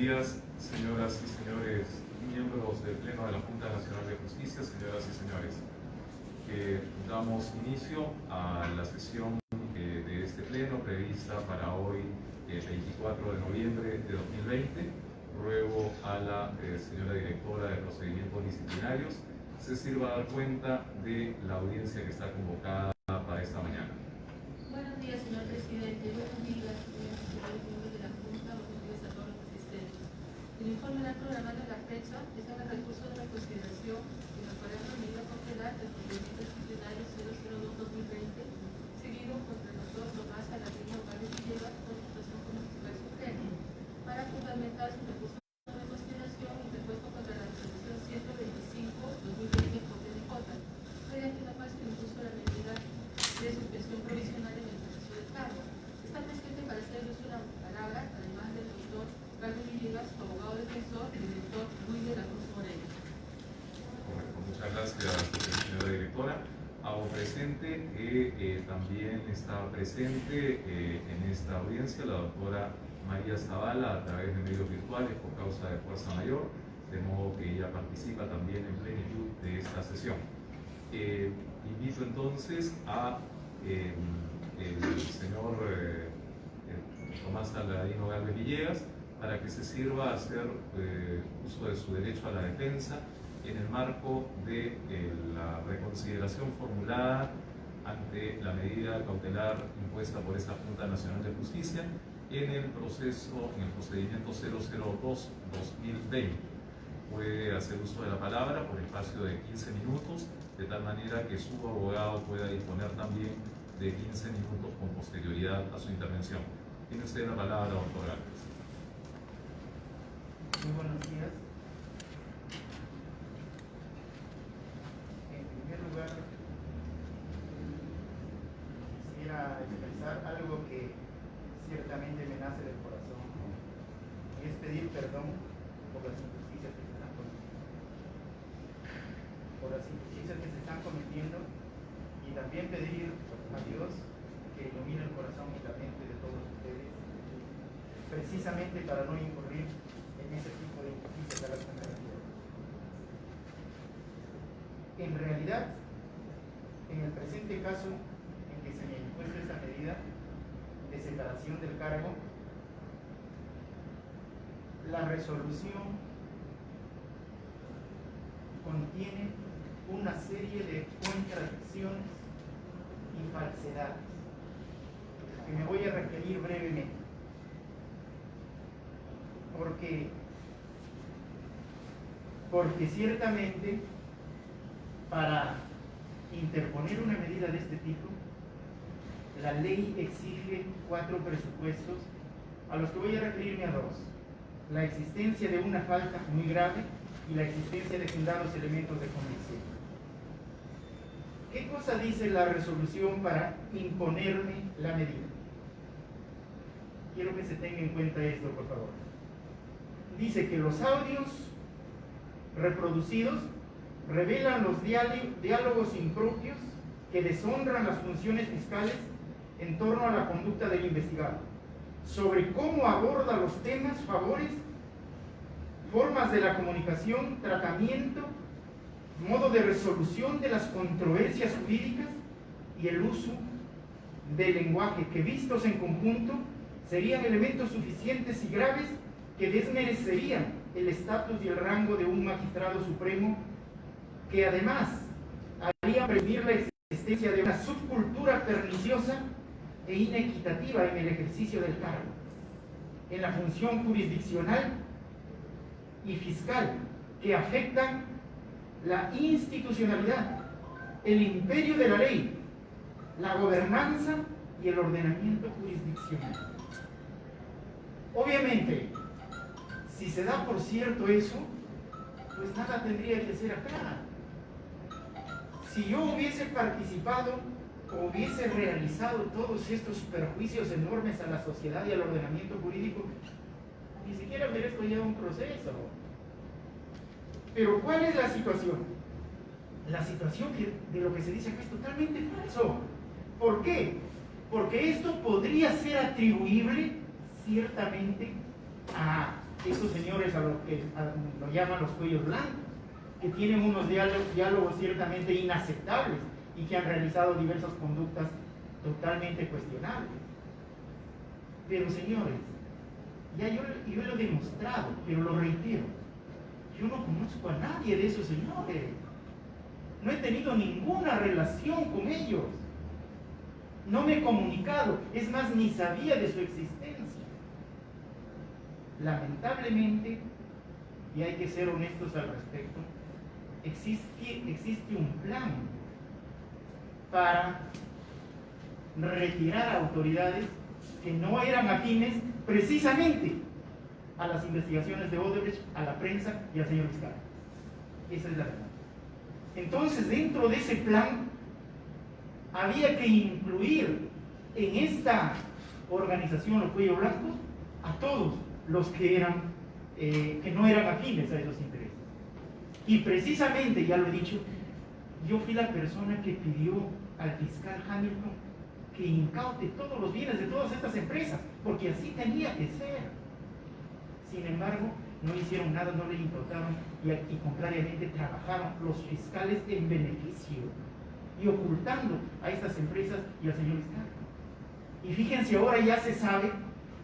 días, señoras y señores miembros del Pleno de la Junta Nacional de Justicia, señoras y señores. Damos inicio a la sesión de este Pleno prevista para hoy, 24 de noviembre de 2020. Ruego a la señora directora de Procedimientos Disciplinarios se sirva a dar cuenta de la audiencia que está convocada para esta mañana. Buenos días, señor presidente. Buenos días, señores y señores miembros de la Junta. Buenos días a todos los asistentes. El informe da programado en la fecha está en el recurso de reconsideración en el cual la medida cautelar del procedimiento disciplinario 002-2020, seguido contra el doctor Tomás Aladino Gálvez Villegas por situación como fiscal supremo, para fundamentar su recurso de reconsideración interpuesto contra la resolución 125-2020 por TDJ, mediante la cual se impuso la medida de suspensión provisional en el proceso de cargo. Está presente para hacer uso de la palabra, además del doctor Gálvez Villegas, su abogado defensor, el director Luis de la Cruz Moreno. Correcto, muchas gracias, señora directora. Hago presente que también está presente en esta audiencia la doctora María Zavala a través de medios virtuales por causa de fuerza mayor, de modo que ella participa también en plenitud de esta sesión. Invito entonces a el señor Tomás Aladino Gálvez Villegas para que se sirva a hacer uso de su derecho a la defensa en el marco de la reconsideración formulada ante la medida cautelar impuesta por esta Junta Nacional de Justicia en el procedimiento 002-2020. Puede hacer uso de la palabra por espacio de 15 minutos, de tal manera que su abogado pueda disponer también de 15 minutos con posterioridad a su intervención. Tiene usted la palabra, doctor Gálvez. Muy buenos días. En primer lugar, quisiera expresar algo que ciertamente me nace del corazón, y es pedir perdón por las injusticias que se están cometiendo. Por las injusticias que se están cometiendo, y también pedir a Dios que ilumine el corazón y la mente de todos ustedes, precisamente para no incurrir en ese tipo de injusticias a las que me refiero. En realidad, en el presente caso en que se me impuesta esta medida de separación del cargo, la resolución contiene una serie de contradicciones y falsedades que me voy a referir brevemente, porque ciertamente para interponer una medida de este tipo, la ley exige 4 presupuestos, a los que voy a referirme a 2: la existencia de una falta muy grave y la existencia de fundados elementos de convicción. ¿Qué cosa dice la resolución para imponerme la medida? Quiero que se tenga en cuenta esto, por favor. Dice que los audios reproducidos revelan los diálogos impropios que deshonran las funciones fiscales en torno a la conducta del investigado, sobre cómo aborda los temas, favores, formas de la comunicación, tratamiento, modo de resolución de las controversias jurídicas y el uso del lenguaje que, vistos en conjunto, serían elementos suficientes y graves que desmerecerían el estatus y el rango de un magistrado supremo, que además harían presumir la existencia de una subcultura perniciosa e inequitativa en el ejercicio del cargo, en la función jurisdiccional y fiscal, que afectan la institucionalidad, el imperio de la ley, la gobernanza y el ordenamiento jurisdiccional. Obviamente, si se da por cierto eso, pues nada tendría que ser acá. Si yo hubiese participado o hubiese realizado todos estos perjuicios enormes a la sociedad y al ordenamiento jurídico, ni siquiera merezco ya un proceso. Pero ¿cuál es la situación? La situación de lo que se dice acá es totalmente falso. ¿Por qué? Porque esto podría ser atribuible ciertamente a estos señores a lo que lo llaman los cuellos blancos, que tienen unos diálogos ciertamente inaceptables y que han realizado diversas conductas totalmente cuestionables. Pero señores, ya yo lo he demostrado, pero lo reitero, yo no conozco a nadie de esos señores, no he tenido ninguna relación con ellos, no me he comunicado, es más, ni sabía de su existencia. Lamentablemente, y hay que ser honestos al respecto, existe un plan para retirar a autoridades que no eran afines precisamente a las investigaciones de Odebrecht, a la prensa y al señor Vizcarra. Esa es la verdad. Entonces, dentro de ese plan, había que incluir en esta organización, los cuellos blancos, a todos los que no eran afines a esos intereses. Y precisamente, ya lo he dicho, yo fui la persona que pidió al fiscal Hamilton que incaute todos los bienes de todas estas empresas, porque así tenía que ser. Sin embargo, no hicieron nada, no le incautaron y contrariamente trabajaron los fiscales en beneficio y ocultando a estas empresas y al señor Vizcarra. Y fíjense, ahora ya se sabe,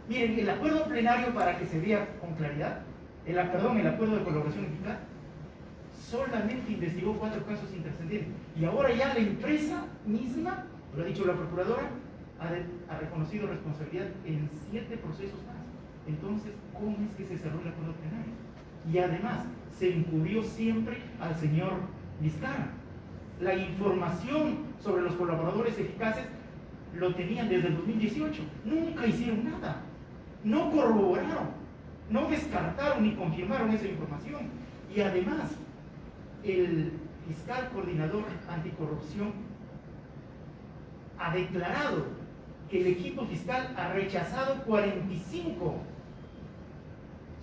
miren, el acuerdo plenario, para que se vea con claridad, el acuerdo de colaboración eficaz, solamente investigó 4 casos intrascendentes. Y ahora ya la empresa misma, lo ha dicho la procuradora, ha reconocido responsabilidad en 7 procesos más. Entonces, ¿cómo es que se cerró el acuerdo plenario? Y además, se encubrió siempre al señor Vizcarra. La información sobre los colaboradores eficaces lo tenían desde el 2018. Nunca hicieron nada. No corroboraron, no descartaron ni confirmaron esa información. Y además, el fiscal coordinador anticorrupción ha declarado que el equipo fiscal ha rechazado 45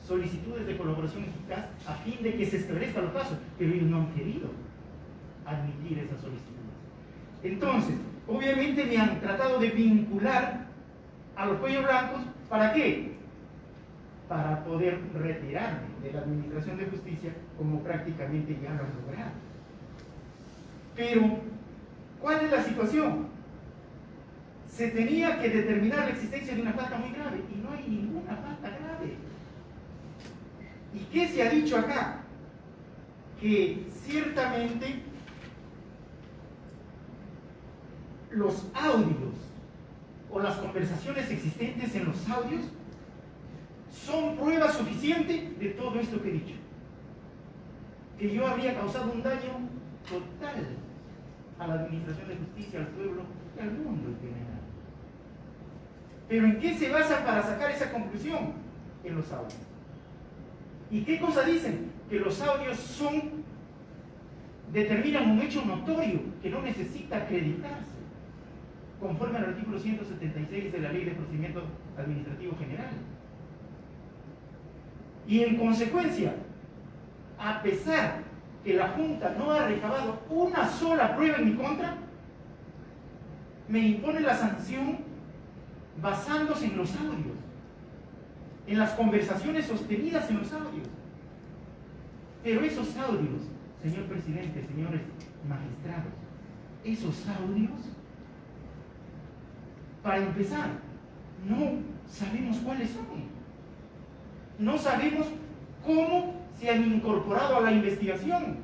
solicitudes de colaboración eficaz a fin de que se esclarezcan los casos, pero ellos no han querido admitir esas solicitudes. Entonces, obviamente me han tratado de vincular a los cuellos blancos, ¿para qué? Para poder retirarme de la administración de justicia, como prácticamente ya lo han logrado. Pero, ¿cuál es la situación? Se tenía que determinar la existencia de una falta muy grave, y no hay ninguna falta grave. ¿Y qué se ha dicho acá? Que ciertamente los audios o las conversaciones existentes en los audios son prueba suficiente de todo esto que he dicho. Que yo había causado un daño total a la administración de justicia, al pueblo y al mundo en general. Pero ¿en qué se basan para sacar esa conclusión? En los audios. ¿Y qué cosa dicen? Que los audios determinan un hecho notorio que no necesita acreditarse, conforme al artículo 176 de la Ley de Procedimiento Administrativo General. Y en consecuencia, a pesar que la Junta no ha recabado una sola prueba en mi contra, me impone la sanción basándose en los audios, en las conversaciones sostenidas en los audios. Pero esos audios, señor presidente, señores magistrados, esos audios, para empezar, no sabemos cuáles son. No sabemos cómo se han incorporado a la investigación.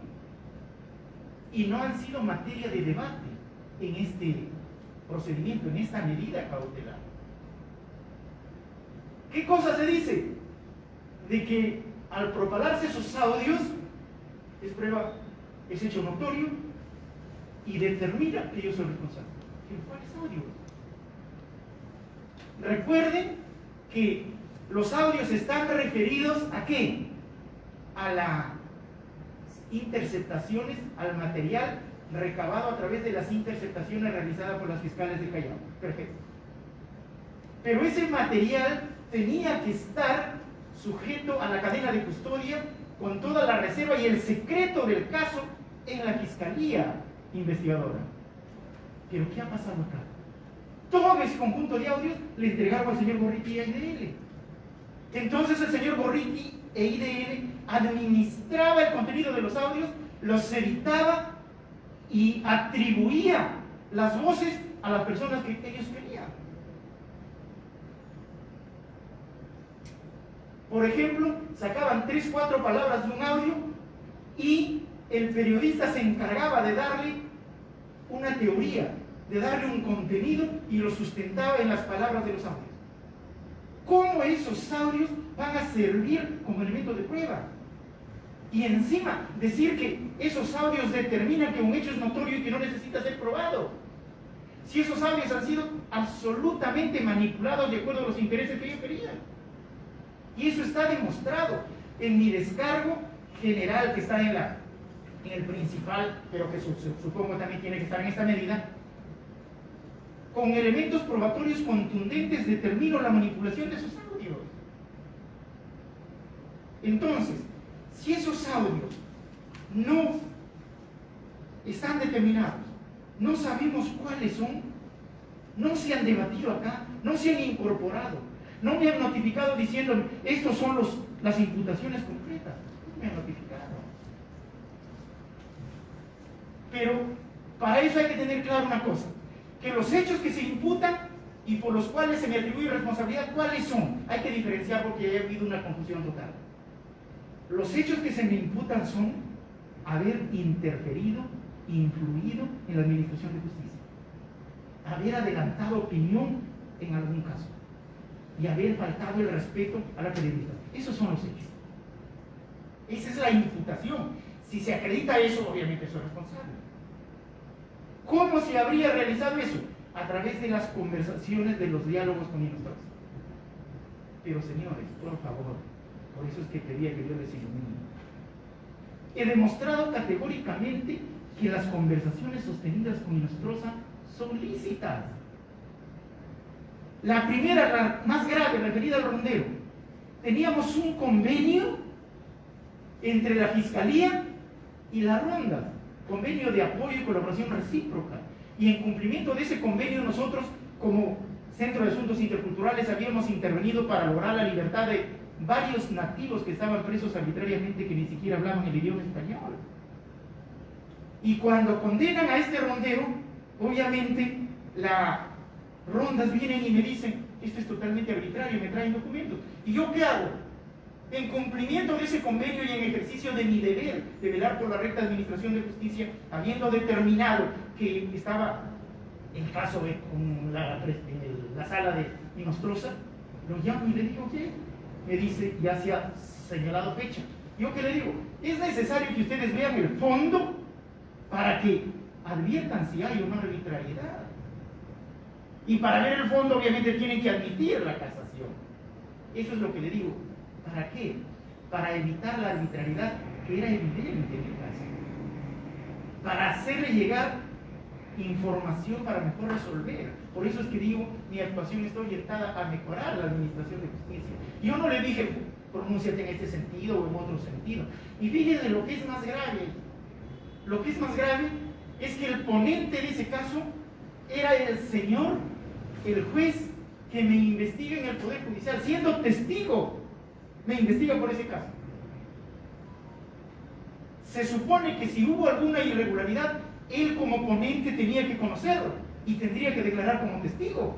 Y no han sido materia de debate en este procedimiento, en esta medida cautelar. ¿Qué cosa se dice? De que al propalarse esos audios es prueba, es hecho notorio y determina que yo soy responsable. ¿Pero cuáles audios? Recuerden que los audios están referidos ¿a qué? A las interceptaciones, al material recabado a través de las interceptaciones realizadas por las fiscales de Callao. Perfecto. Pero ese material tenía que estar sujeto a la cadena de custodia con toda la reserva y el secreto del caso en la fiscalía investigadora. ¿Pero qué ha pasado acá? Todo ese conjunto de audios le entregaron al señor Gorriti y a IDL. Entonces el señor Borriti e IDN administraba el contenido de los audios, los editaba y atribuía las voces a las personas que ellos querían. Por ejemplo, sacaban 3 o 4 palabras de un audio y el periodista se encargaba de darle una teoría, de darle un contenido y lo sustentaba en las palabras de los audios. ¿Cómo esos audios van a servir como elemento de prueba? Y encima decir que esos audios determinan que un hecho es notorio y que no necesita ser probado. Si esos audios han sido absolutamente manipulados de acuerdo a los intereses que ellos querían. Y eso está demostrado en mi descargo general que está en el principal, pero que supongo también tiene que estar en esta medida. Con elementos probatorios contundentes determino la manipulación de esos audios. Entonces, si esos audios no están determinados, no sabemos cuáles son, no se han debatido acá, no se han incorporado, no me han notificado diciendo estos son las imputaciones concretas, no me han notificado. Pero para eso hay que tener claro una cosa, que los hechos que se imputan y por los cuales se me atribuye responsabilidad, ¿cuáles son? Hay que diferenciar porque ha habido una confusión total. Los hechos que se me imputan son haber interferido, influido en la administración de justicia, haber adelantado opinión en algún caso y haber faltado el respeto a la periodista. Esos son los hechos. Esa es la imputación. Si se acredita eso, obviamente soy responsable. ¿Cómo se habría realizado eso? A través de las conversaciones, de los diálogos con nosotros. Pero señores, por favor, por eso es que pedía que Dios les ilumine. He demostrado categóricamente que las conversaciones sostenidas con Inostroza son lícitas. La primera, la más grave, referida al rondero. Teníamos un convenio entre la Fiscalía y la Ronda, convenio de apoyo y colaboración recíproca. Y en cumplimiento de ese convenio nosotros, como Centro de Asuntos Interculturales, habíamos intervenido para lograr la libertad de varios nativos que estaban presos arbitrariamente, que ni siquiera hablaban el idioma español. Y cuando condenan a este rondero, obviamente las rondas vienen y me dicen, esto es totalmente arbitrario, me traen documentos. ¿Y yo qué hago? En cumplimiento de ese convenio y en ejercicio de mi deber de velar por la recta administración de justicia, habiendo determinado que estaba el caso con la sala de Inostroza, lo llamo y le digo, ¿qué? Me dice, ya se ha señalado fecha. ¿Yo qué le digo? Es necesario que ustedes vean el fondo para que adviertan si hay o no arbitrariedad. Y para ver el fondo, obviamente, tienen que admitir la casación. Eso es lo que le digo. ¿Para qué? Para evitar la arbitrariedad que era evidente en el caso. Para hacerle llegar información para mejor resolver. Por eso es que digo, mi actuación está orientada a mejorar la administración de justicia. Yo no le dije, pronúnciate en este sentido o en otro sentido. Y fíjense lo que es más grave. Lo que es más grave es que el ponente de ese caso era el señor, el juez que me investiga en el Poder Judicial, siendo testigo, me investiga por ese caso. Se supone que si hubo alguna irregularidad, él como ponente tenía que conocerlo y tendría que declarar como testigo.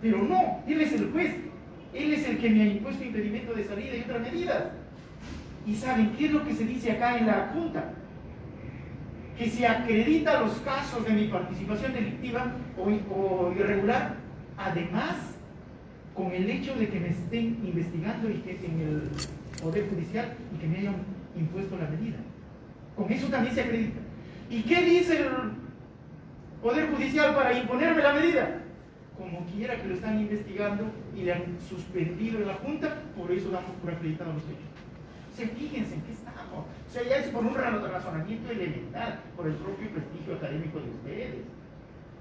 Pero no, él es el juez, él es el que me ha impuesto impedimento de salida y otras medidas. ¿Y saben qué es lo que se dice acá en la Junta? Que se acredita los casos de mi participación delictiva o irregular, además con el hecho de que me estén investigando y que en el Poder Judicial y que me hayan impuesto la medida. Con eso también se acredita. ¿Y qué dice el Poder Judicial para imponerme la medida? Como quiera que lo están investigando y le han suspendido en la Junta, por eso damos por acreditados los hechos. O sea, fíjense en qué estamos. O sea, ya es por un razonamiento elemental, por el propio prestigio académico de ustedes.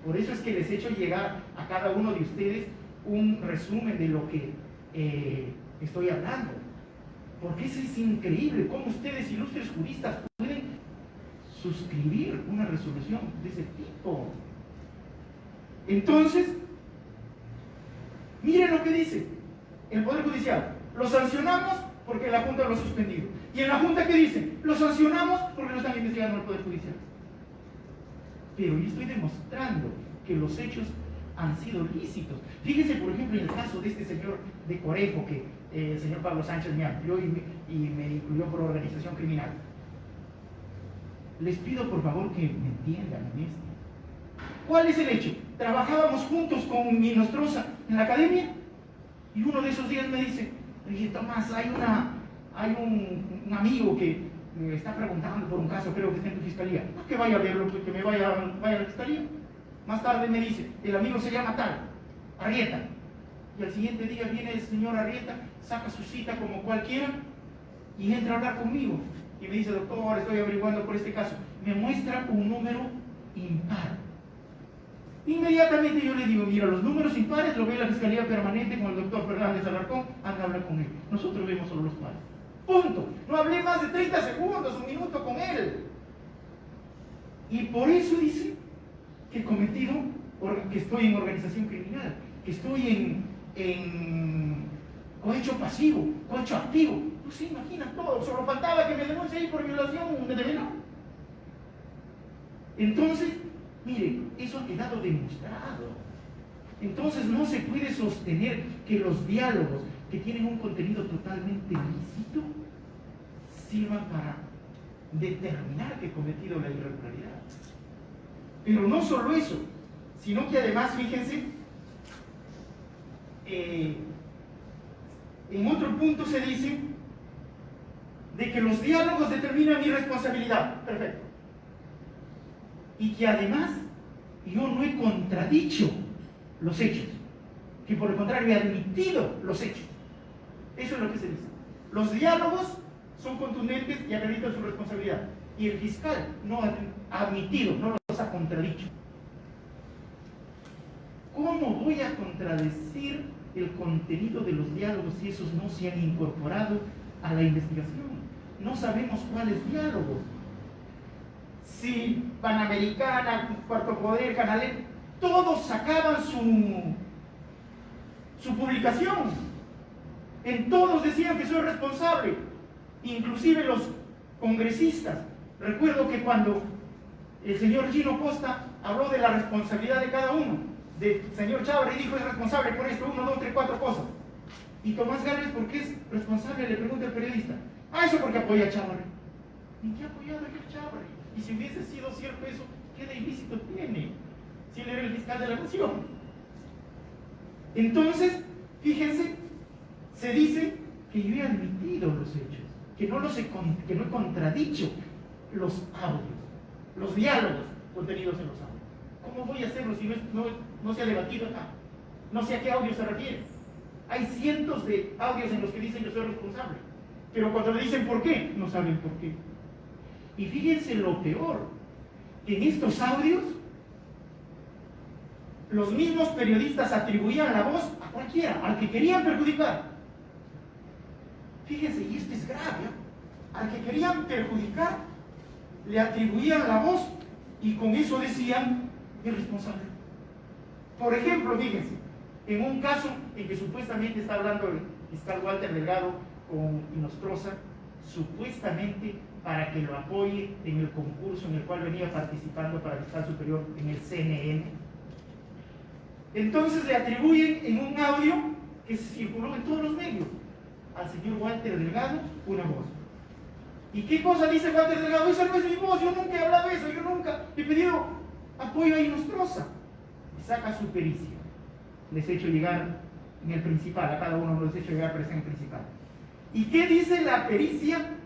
Por eso es que les he hecho llegar a cada uno de ustedes un resumen de lo que estoy hablando. Porque eso es increíble, cómo ustedes, ilustres juristas, pueden suscribir una resolución de ese tipo. Entonces, miren lo que dice el Poder Judicial. Lo sancionamos porque la Junta lo ha suspendido. ¿Y en la Junta qué dicen? Lo sancionamos porque lo están investigando el Poder Judicial. Pero yo estoy demostrando que los hechos han sido lícitos. Fíjense, por ejemplo, en el caso de este señor de Corefo, que el señor Pablo Sánchez me amplió y me incluyó por organización criminal. Les pido por favor que me entiendan en esto. ¿Cuál es el hecho? Trabajábamos juntos con Nostroza en la academia y uno de esos días me dice, Tomás, hay un amigo que me está preguntando por un caso, creo que está en tu fiscalía. No, que vaya a verlo, que me vaya a la fiscalía. Más tarde me dice, el amigo se llama tal, Arrieta. Y al siguiente día viene el señor Arrieta, saca su cita como cualquiera y entra a hablar conmigo. Y me dice, doctor, estoy averiguando por este caso. Me muestra un número impar. Inmediatamente yo le digo, mira, los números impares lo ve la Fiscalía Permanente con el doctor Fernández Alarcón, anda a hablar con él. Nosotros vemos solo los pares. Punto. No hablé más de 30 segundos, un minuto con él. Y por eso dice que he cometido, que estoy en organización criminal, que estoy en cohecho pasivo, cohecho activo. Pues se imagina todo, solo faltaba que me denuncie ahí por violación de menor. Entonces, mire, eso ha quedado demostrado. Entonces no se puede sostener que los diálogos que tienen un contenido totalmente ilícito sirvan para determinar que he cometido la irregularidad. Pero no solo eso, sino que además, fíjense, en otro punto se dice de que los diálogos determinan mi responsabilidad. Perfecto. Y que además yo no he contradicho los hechos, que por el contrario he admitido los hechos. Eso es lo que se dice. Los diálogos son contundentes y acreditan su responsabilidad. Y el fiscal no ha admitido, no los ha contradicho. ¿Cómo voy a contradecir el contenido de los diálogos si esos no se han incorporado a la investigación? No sabemos cuáles diálogos. Si Panamericana, Cuarto Poder, Canal E, todos sacaban su publicación. En todos decían que soy responsable, inclusive los congresistas. Recuerdo que cuando el señor Gino Costa habló de la responsabilidad de cada uno, del señor Chávarri dijo es responsable por esto, 1, 2, 3, 4 cosas. Y Tomás Gálvez, ¿por qué es responsable? Le pregunta el periodista. Eso porque apoya a Chávarri. ¿En qué ha apoyado a Chávarri? Y si hubiese sido cierto eso, ¿qué de ilícito tiene? Si él era el fiscal de la nación. Entonces, fíjense, se dice que yo he admitido los hechos, que no he contradicho los audios, los diálogos contenidos en los audios. ¿Cómo voy a hacerlo si no se ha debatido acá? No sé a qué audio se refiere. Hay cientos de audios en los que dicen yo soy responsable, pero cuando le dicen por qué, no saben por qué. Y fíjense lo peor, que en estos audios los mismos periodistas atribuían la voz a cualquiera, al que querían perjudicar. Fíjense, y esto es grave, al que querían perjudicar le atribuían la voz y con eso decían irresponsable. Por ejemplo, fíjense, en un caso en que supuestamente está hablando el fiscal Walter Delgado con Nostroza, supuestamente para que lo apoye en el concurso en el cual venía participando para fiscal superior en el CNN. Entonces le atribuyen en un audio que se circuló en todos los medios al señor Walter Delgado una voz. ¿Y qué cosa dice Walter Delgado? Esa no es mi voz, yo nunca he hablado de eso, yo nunca he pedido apoyo a Nostroza. Y saca su pericia. Les he hecho llegar en el principal, a cada uno les he hecho llegar presión principal. ¿Y qué dice la pericia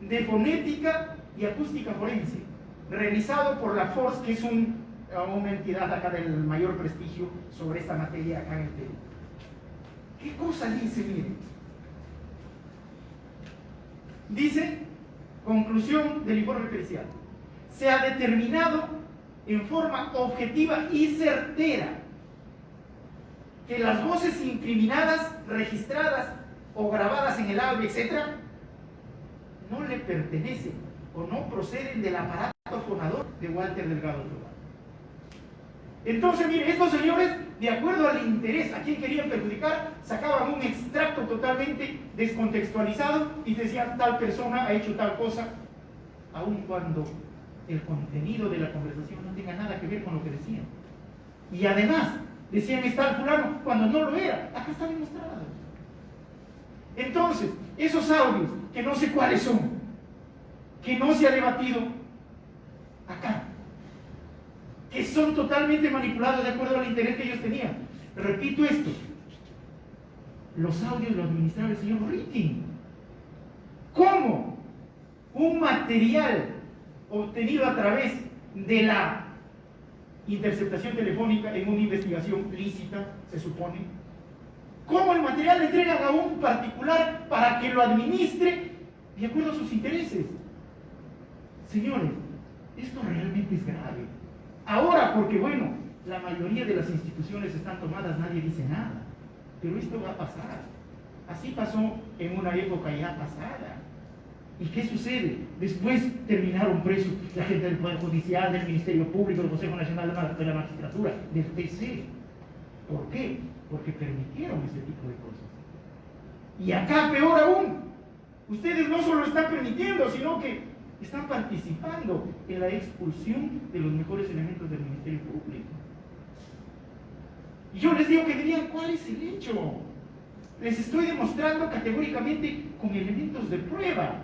de fonética y acústica forense? Realizado por la FORS, que es una entidad acá del mayor prestigio sobre esta materia acá en el Perú. ¿Qué cosa dice? Miren. Dice, conclusión del informe pericial. Se ha determinado en forma objetiva y certera que las voces incriminadas, registradas o grabadas en el audio, etc., no le pertenecen o no proceden del aparato fonador de Walter Delgado Tovar. Entonces, mire, estos señores de acuerdo al interés, a quien querían perjudicar, sacaban un extracto totalmente descontextualizado y decían tal persona ha hecho tal cosa, aun cuando el contenido de la conversación no tenga nada que ver con lo que decían. Y además, decían es tal fulano cuando no lo era. Acá está demostrado. Entonces, esos audios, que no sé cuáles son, que no se ha debatido acá, que son totalmente manipulados de acuerdo al interés que ellos tenían. Repito esto, los audios los administraba el señor Ritting. ¿Cómo? Un material obtenido a través de la interceptación telefónica en una investigación lícita, se supone. ¿Cómo el material le entregan a un particular para que lo administre de acuerdo a sus intereses? Señores, esto realmente es grave. Ahora, porque bueno, la mayoría de las instituciones están tomadas, nadie dice nada. Pero esto va a pasar. Así pasó en una época ya pasada. ¿Y qué sucede? Después terminaron presos la gente del Poder Judicial, del Ministerio Público, del Consejo Nacional de la Magistratura, del TC. ¿Por qué? Porque permitieron ese tipo de cosas. Y acá, peor aún, ustedes no solo están permitiendo, sino que están participando en la expulsión de los mejores elementos del Ministerio Público. Y yo les digo que dirían, ¿cuál es el hecho? Les estoy demostrando categóricamente con elementos de prueba.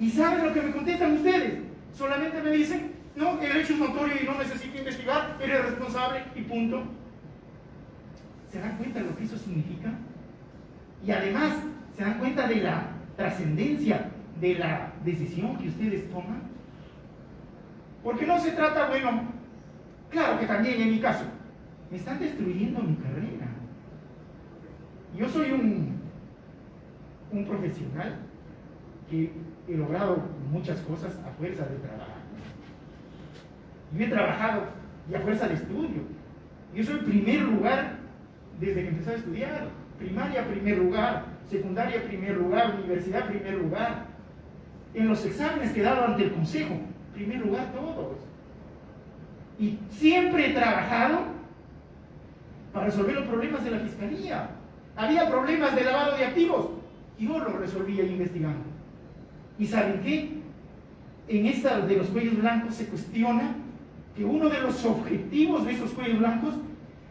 ¿Y saben lo que me contestan ustedes? Solamente me dicen, no, el hecho es notorio y no necesito investigar, eres responsable y punto. ¿Se dan cuenta de lo que eso significa? Y además, ¿se dan cuenta de la trascendencia de la decisión que ustedes toman? Porque no se trata, bueno, claro que también en mi caso, me están destruyendo mi carrera. Yo soy un profesional que he logrado muchas cosas a fuerza de trabajo. Yo he trabajado y a fuerza de estudio. Yo soy primer lugar desde que empecé a estudiar. Primaria, primer lugar. Secundaria, primer lugar. Universidad, primer lugar. En los exámenes que he dado ante el consejo, primer lugar todos. Y siempre he trabajado para resolver los problemas de la fiscalía. Había problemas de lavado de activos, yo los resolvía investigando. ¿Y saben qué? En esta de los cuellos blancos se cuestiona que uno de los objetivos de esos cuellos blancos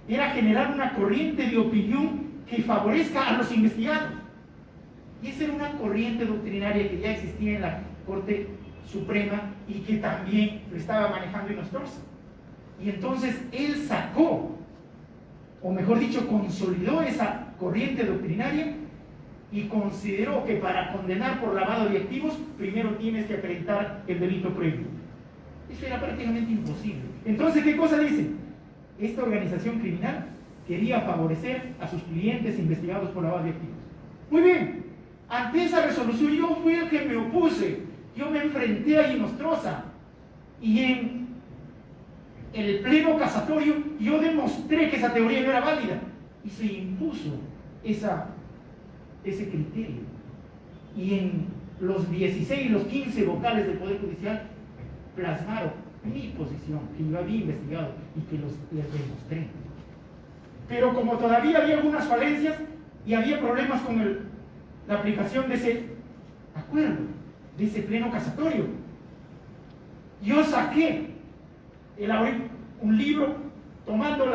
era generar una corriente de opinión que favorezca a los investigados. Y esa era una corriente doctrinaria que ya existía en la Corte Suprema y que también lo estaba manejando Inostroza. Y entonces él sacó, o mejor dicho, consolidó esa corriente doctrinaria y consideró que para condenar por lavado de activos, primero tienes que acreditar el delito previo. Eso era prácticamente imposible. Entonces, ¿qué cosa dice? Esta organización criminal quería favorecer a sus clientes investigados por lavado de activos. Muy bien, ante esa resolución yo fui el que me opuse, yo me enfrenté a Inostroza y en el pleno casatorio yo demostré que esa teoría no era válida y se impuso ese criterio. Y en los 16 y los 15 vocales del Poder Judicial plasmaron mi posición, que yo había investigado y que les demostré. Pero como todavía había algunas falencias y había problemas con la aplicación de ese acuerdo, de ese pleno casatorio, yo saqué un libro tomando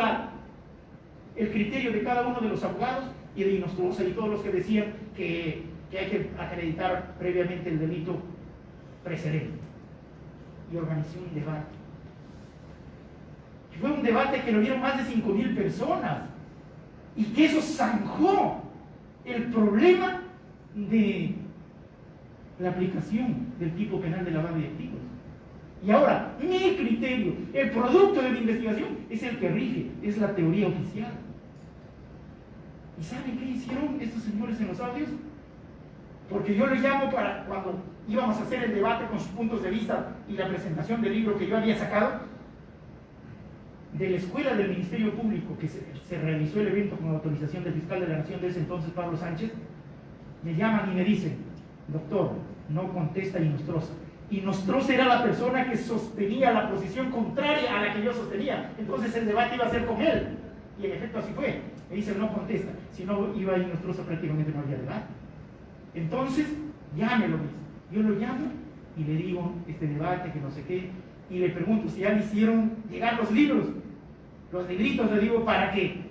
el criterio de cada uno de los abogados y de Inostroza y todos los que decían que hay que acreditar previamente el delito precedente. Y organizé un debate. Y fue un debate que lo vieron más de 5,000 personas. Y que eso zanjó el problema de la aplicación del tipo penal de lavado de activos. Y ahora, mi criterio, el producto de mi investigación, es el que rige, es la teoría oficial. ¿Y saben qué hicieron estos señores en los audios? Porque yo les llamo para cuando íbamos a hacer el debate con sus puntos de vista y la presentación del libro que yo había sacado, de la escuela del Ministerio Público, que se realizó el evento con autorización del fiscal de la Nación de ese entonces, Pablo Sánchez, me llaman y me dicen, doctor, no contesta Inostroza. Y Nostroza era la persona que sostenía la posición contraria a la que yo sostenía. Entonces el debate iba a ser con él. Y en efecto así fue. Me dice, no contesta. Si no iba a ir Nostroza, prácticamente no había debate. Entonces, llámelo, dice. Yo lo llamo y le digo este debate, que no sé qué. Y le pregunto si ya le hicieron llegar los libros. Los libritos, le digo, ¿para qué?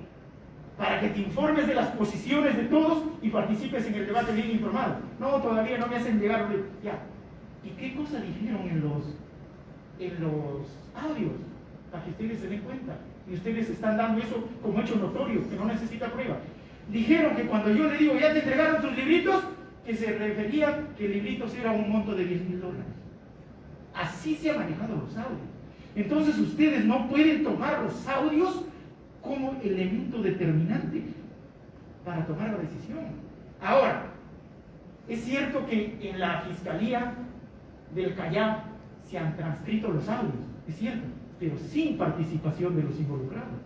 Para que te informes de las posiciones de todos y participes en el debate bien informado. No, todavía no me hacen llegar los libros. Ya. ¿Y qué cosa dijeron en los audios? Para que ustedes se den cuenta. Y ustedes están dando eso como hecho notorio, que no necesita prueba. Dijeron que cuando yo le digo, ya te entregaron tus libritos, que se refería que libritos era un monto de $10,000. Así se han manejado los audios. Entonces ustedes no pueden tomar los audios como elemento determinante para tomar la decisión. Ahora, es cierto que en la Fiscalía del Callao se han transcrito los audios, es cierto, pero sin participación de los involucrados.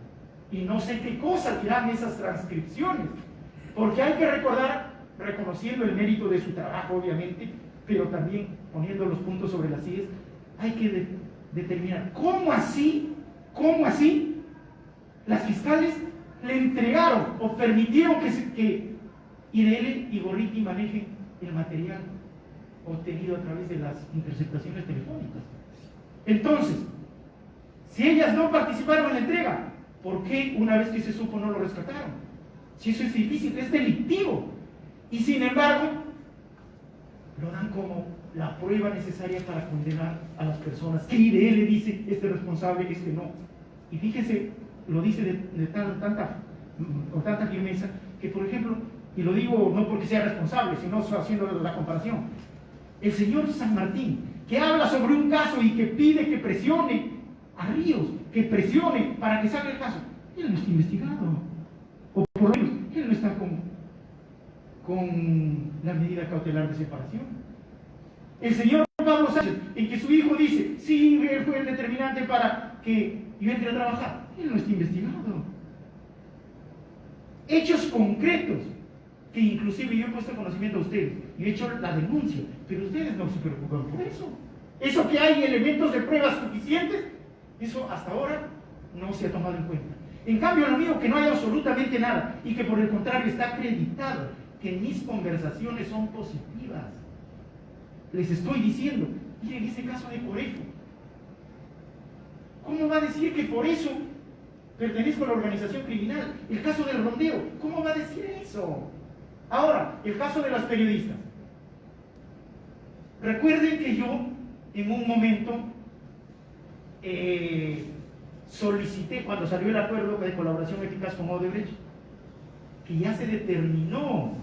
Y no sé qué cosa dirán esas transcripciones, porque hay que recordar, reconociendo el mérito de su trabajo, obviamente, pero también poniendo los puntos sobre las sillas, hay que determinar cómo así las fiscales le entregaron o permitieron que IDL y Gorriti manejen el material obtenido a través de las interceptaciones telefónicas. Entonces, si ellas no participaron en la entrega, ¿por qué una vez que se supo no lo rescataron? Si eso es ilícito, es delictivo. Y sin embargo, lo dan como la prueba necesaria para condenar a las personas. Que IDL dice, este responsable, este no. Y fíjese, lo dice con tanta firmeza, que por ejemplo, y lo digo no porque sea responsable, sino haciendo la comparación, el señor San Martín, que habla sobre un caso y que pide que presione a Ríos, que presione para que salga el caso, él no está investigado, o por lo menos él no está con la medida cautelar de separación. El señor Pablo Sánchez, en que su hijo dice, sí, él fue el determinante para que yo entre a trabajar, él no está investigado. Hechos concretos, que inclusive yo he puesto conocimiento a ustedes, y he hecho la denuncia, pero ustedes no se preocupan por eso. Eso que hay elementos de pruebas suficientes, eso hasta ahora no se ha tomado en cuenta. En cambio, lo mío, que no hay absolutamente nada, y que por el contrario está acreditado, que mis conversaciones son positivas. Les estoy diciendo, miren ese caso de Corefo. ¿Cómo va a decir que por eso pertenezco a la organización criminal? El caso del rondeo, ¿cómo va a decir eso? Ahora, el caso de las periodistas. Recuerden que yo, en un momento, solicité, cuando salió el acuerdo de colaboración eficaz con Odebrecht, que ya se determinó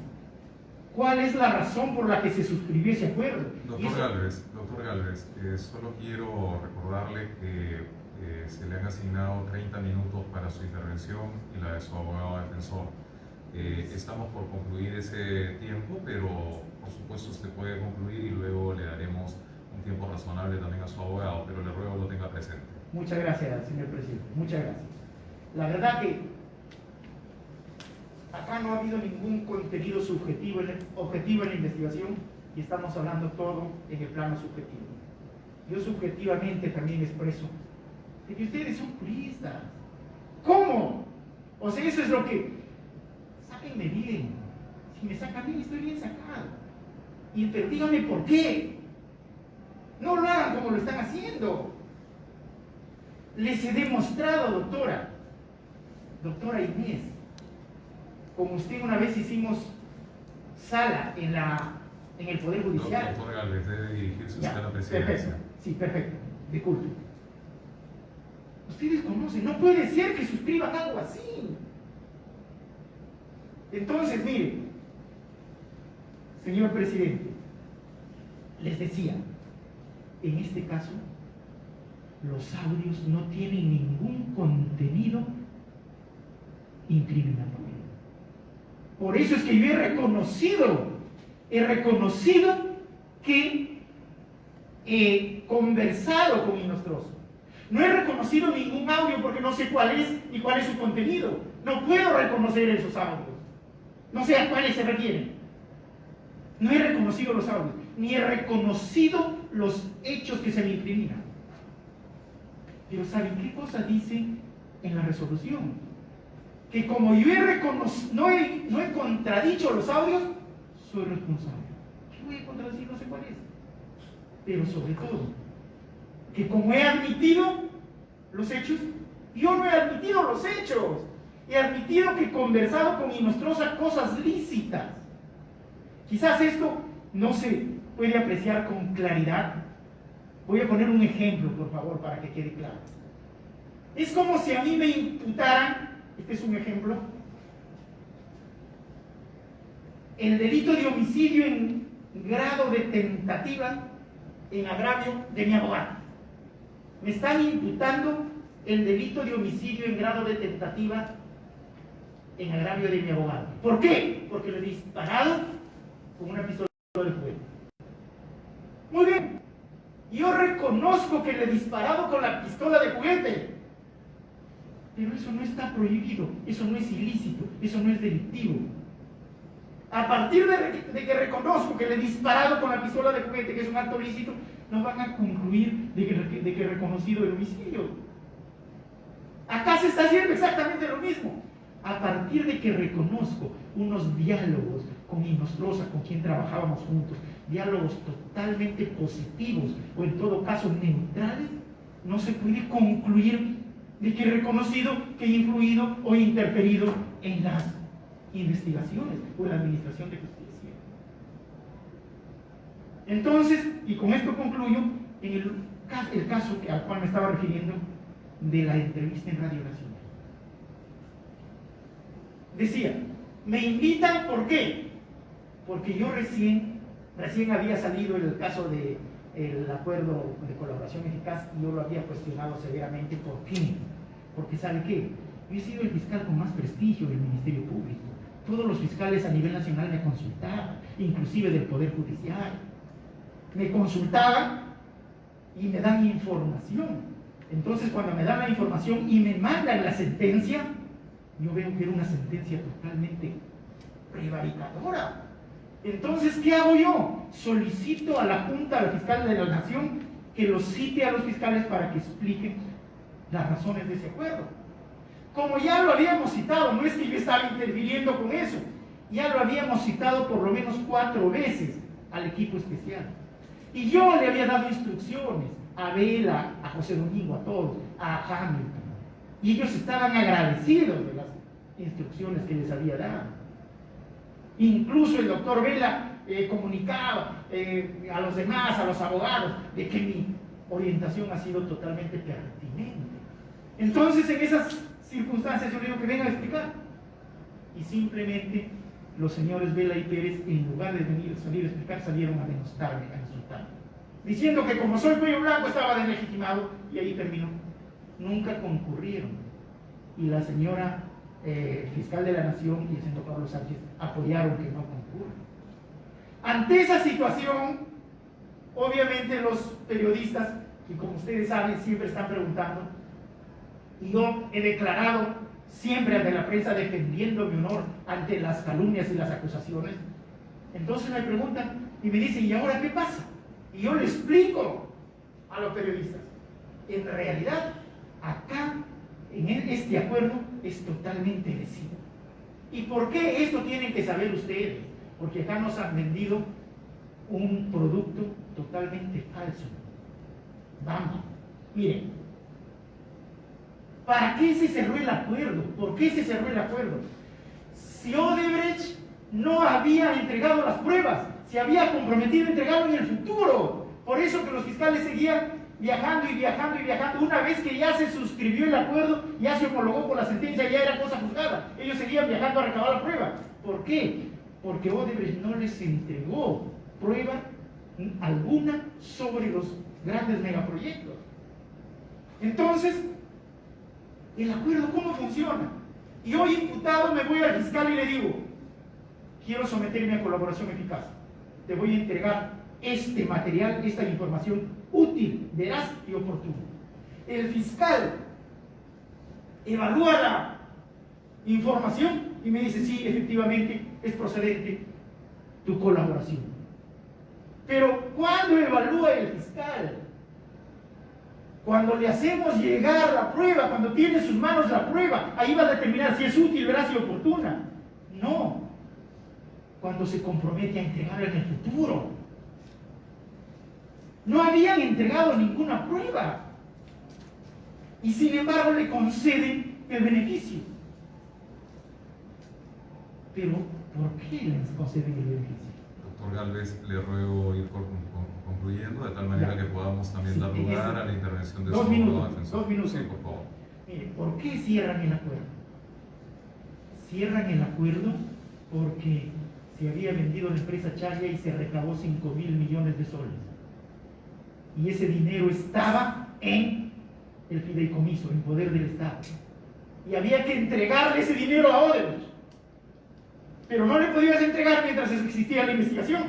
cuál es la razón por la que se suscribió ese acuerdo. Doctor Gálvez, solo quiero recordarle que se le han asignado 30 minutos para su intervención y la de su abogado defensor. Estamos por concluir ese tiempo, pero por supuesto usted puede concluir y luego le daremos un tiempo razonable también a su abogado, pero le ruego lo tenga presente. Muchas gracias, señor presidente. Muchas gracias. La verdad que acá no ha habido ningún contenido objetivo en la investigación y estamos hablando todo en el plano subjetivo. Yo subjetivamente también expreso de que ustedes son puristas. ¿Cómo? O sea, eso es lo que... Sáquenme bien. Si me sacan bien, estoy bien sacado. Pero díganme por qué. No lo hagan como lo están haciendo. Les he demostrado, doctora Inés, como usted una vez hicimos sala en el Poder Judicial. Doctor Gálvez, debe dirigirse usted a la presidencia. Perfecto, sí, perfecto. Disculpe. Ustedes conocen, no puede ser que suscriban algo así. Entonces, mire, señor presidente, les decía, en este caso, los audios no tienen ningún contenido incriminatorio. Por eso es que yo he reconocido que he conversado con Nostroza. No he reconocido ningún audio porque no sé cuál es y cuál es su contenido. No puedo reconocer esos audios. No sé a cuáles se refieren. No he reconocido los audios, ni he reconocido los hechos que se me incriminan. Pero ¿saben qué cosa dice en la resolución? Que como yo no he contradicho los audios, soy responsable. ¿Qué voy a contradecir? No sé cuál es. Pero sobre todo, que como he admitido los hechos, yo no he admitido los hechos. He admitido que he conversado con Inostroza cosas lícitas. Quizás esto no se puede apreciar con claridad. Voy a poner un ejemplo, por favor, para que quede claro. Es como si a mí me imputaran, este es un ejemplo, el delito de homicidio en grado de tentativa en agravio de mi abogado. Me están imputando el delito de homicidio en grado de tentativa en agravio de mi abogado. ¿Por qué? Porque lo he disparado con una pistola de fuego. Muy bien. Yo reconozco que le he disparado con la pistola de juguete. Pero eso no está prohibido, eso no es ilícito, eso no es delictivo. A partir de que reconozco que le he disparado con la pistola de juguete, que es un acto lícito, no van a concluir de que he reconocido el homicidio. Acá se está haciendo exactamente lo mismo. A partir de que reconozco unos diálogos con Inostroza, con quien trabajábamos juntos, diálogos totalmente positivos o en todo caso neutrales, no se puede concluir de que he reconocido que he influido o interferido en las investigaciones o en la administración de justicia. Entonces, y con esto concluyo, en el caso al cual me estaba refiriendo de la entrevista en Radio Nacional. Decía, me invitan, ¿por qué? Porque yo recién había salido el caso del acuerdo de colaboración eficaz y yo lo había cuestionado severamente. ¿Por qué? Porque ¿sabe qué? Yo he sido el fiscal con más prestigio del Ministerio Público. Todos los fiscales a nivel nacional me consultaban, inclusive del Poder Judicial. Me consultaban y me dan información. Entonces, cuando me dan la información y me mandan la sentencia, yo veo que era una sentencia totalmente prevaricadora. Entonces, ¿qué hago yo? Solicito a la Junta, al fiscal de la Nación, que los cite a los fiscales para que expliquen las razones de ese acuerdo. Como ya lo habíamos citado, no es que yo estaba interfiriendo con eso, ya lo habíamos citado por lo menos 4 veces al equipo especial. Y yo le había dado instrucciones a Vela, a José Domingo, a todos, a Hamilton. Y ellos estaban agradecidos de las instrucciones que les había dado. Incluso el doctor Vela comunicaba a los demás, a los abogados, de que mi orientación ha sido totalmente pertinente. Entonces, en esas circunstancias yo le digo que vengan a explicar. Y simplemente los señores Vela y Pérez, en lugar de salir a explicar, salieron a denostarme, a insultarme, diciendo que como soy cuello blanco estaba deslegitimado, y ahí terminó. Nunca concurrieron. Y la señora fiscal de la Nación y el señor Pablo Sánchez apoyaron que no concurra. Ante esa situación, obviamente los periodistas, y como ustedes saben, siempre están preguntando, y yo he declarado siempre ante la prensa defendiendo mi honor ante las calumnias y las acusaciones. Entonces me preguntan y me dicen, ¿y ahora qué pasa? Y yo le explico a los periodistas, en realidad acá en este acuerdo es totalmente lesivo. ¿Y por qué esto tienen que saber ustedes? Porque acá nos han vendido un producto totalmente falso. Vamos, miren, ¿para qué se cerró el acuerdo? ¿Por qué se cerró el acuerdo? Si Odebrecht no había entregado las pruebas, se había comprometido a entregarlo en el futuro. Por eso que los fiscales seguían viajando y viajando y viajando. Una vez que ya se suscribió el acuerdo, ya se homologó por la sentencia, ya era cosa juzgada. Ellos seguían viajando a recabar la prueba. ¿Por qué? Porque Odebrecht no les entregó prueba alguna sobre los grandes megaproyectos. Entonces, ¿el acuerdo cómo funciona? Y hoy, imputado, me voy al fiscal y le digo, quiero someterme a colaboración eficaz. Te voy a entregar este material, esta información útil, veraz y oportuna. El fiscal evalúa la información y me dice, sí, efectivamente, es procedente tu colaboración. Pero ¿cuándo evalúa el fiscal? Cuando le hacemos llegar la prueba, cuando tiene en sus manos la prueba, ahí va a determinar si es útil, veraz y oportuna. No. Cuando se compromete a entregarla en el futuro. No habían entregado ninguna prueba. Y sin embargo le conceden el beneficio. Pero, ¿por qué les conceden el beneficio? Doctor Gálvez, le ruego ir concluyendo, de tal manera que podamos también dar lugar a la intervención de su abogado defensor. 2 minutos. Sí, por favor. Mire, ¿por qué cierran el acuerdo? Cierran el acuerdo porque se había vendido la empresa Chaya y se recabó 5.000 millones de soles. Y ese dinero estaba en el fideicomiso, en poder del Estado. Y había que entregarle ese dinero a Odebrecht. Pero no le podías entregar mientras existía la investigación.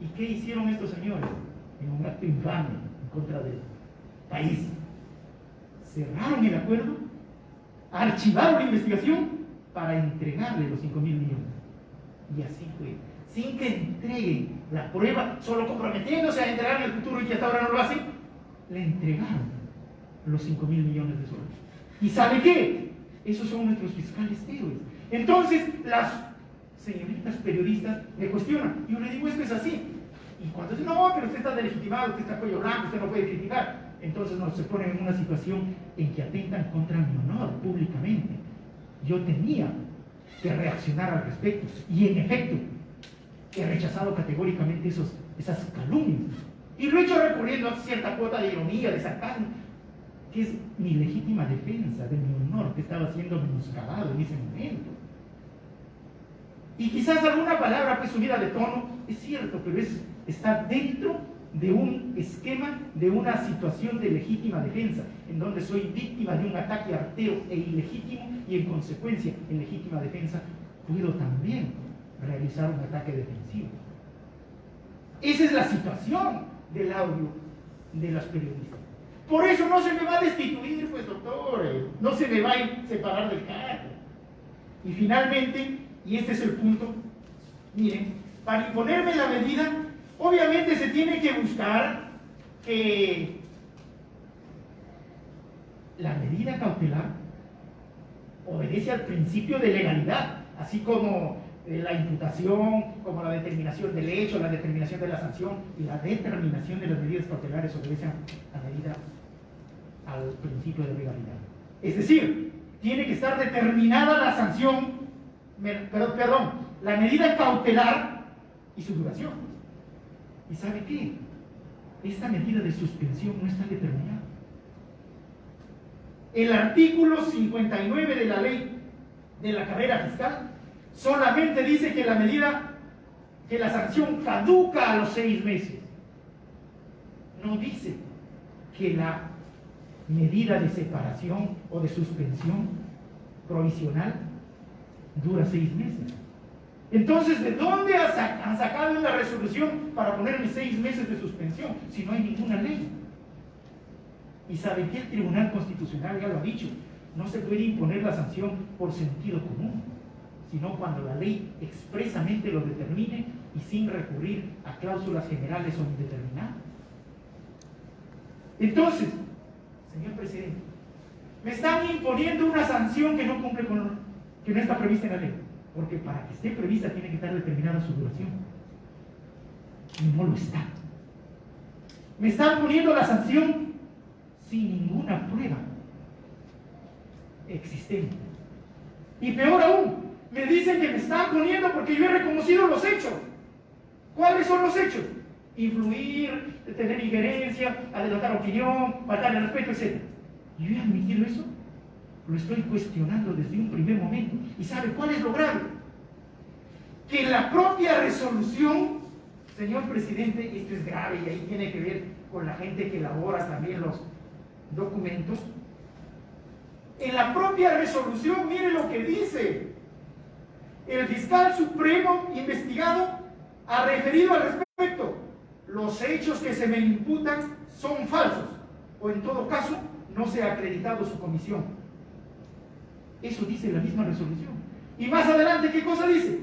¿Y qué hicieron estos señores? En un acto infame en contra del país. Cerraron el acuerdo, archivaron la investigación para entregarle los 5.000 millones. Y así fue. Sin que entreguen la prueba, solo comprometiéndose a entregar en el futuro y que hasta ahora no lo hacen, le entregaron los 5.000 millones de soles. ¿Y sabe qué? Esos son nuestros fiscales héroes. Entonces, las señoritas periodistas me cuestionan. Y yo le digo, esto es así. Y cuando dicen, no, pero usted está delegitimado, usted está cuello blanco, usted no puede criticar. Entonces se ponen en una situación en que atentan contra mi honor públicamente. Yo tenía que reaccionar al respecto. Y en efecto, he rechazado categóricamente esas calumnias. Y lo he hecho recurriendo a cierta cuota de ironía, de sarcasmo, que es mi legítima defensa de mi honor que estaba siendo menoscabado en ese momento. Y quizás alguna palabra pues subida de tono, es cierto, pero está dentro de un esquema, de una situación de legítima defensa, en donde soy víctima de un ataque artero e ilegítimo y en consecuencia, en legítima defensa, puedo también realizar un ataque defensivo. Esa es la situación del audio de las periodistas. Por eso no se me va a destituir, pues doctor, no se me va a separar del cargo. Y finalmente, y este es el punto, miren, para imponerme la medida, obviamente se tiene que buscar que la medida cautelar obedece al principio de legalidad, así como la imputación, como la determinación del hecho, la determinación de la sanción y la determinación de las medidas cautelares obedecen al principio de legalidad. Es decir, tiene que estar determinada la sanción, la medida cautelar y su duración. ¿Y sabe qué? Esta medida de suspensión no está determinada. El artículo 59 de la ley de la carrera fiscal solamente dice que la sanción caduca a los 6 meses. No dice que la medida de separación o de suspensión provisional dura 6 meses. Entonces, ¿de dónde han sacado una resolución para ponerme 6 meses de suspensión si no hay ninguna ley? Y sabe que el Tribunal Constitucional ya lo ha dicho, no se puede imponer la sanción por sentido común, sino cuando la ley expresamente lo determine y sin recurrir a cláusulas generales o indeterminadas. Entonces, señor presidente, me están imponiendo una sanción que no cumple que no está prevista en la ley, porque para que esté prevista tiene que estar determinada su duración, y no lo está. Me están poniendo la sanción sin ninguna prueba existente, y peor aún, me dicen que me están poniendo porque yo he reconocido los hechos. ¿Cuáles son los hechos? Influir, tener injerencia, adelantar opinión, faltar el respeto, etc. ¿Yo he admitido eso? Lo estoy cuestionando desde un primer momento. ¿Y sabe cuál es lo grave? Que en la propia resolución, señor presidente, esto es grave y ahí tiene que ver con la gente que elabora también los documentos. En la propia resolución, mire lo que dice. El fiscal supremo investigado ha referido al respecto: los hechos que se me imputan son falsos, o en todo caso no se ha acreditado su comisión. Eso dice la misma resolución. Y más adelante, ¿qué cosa dice?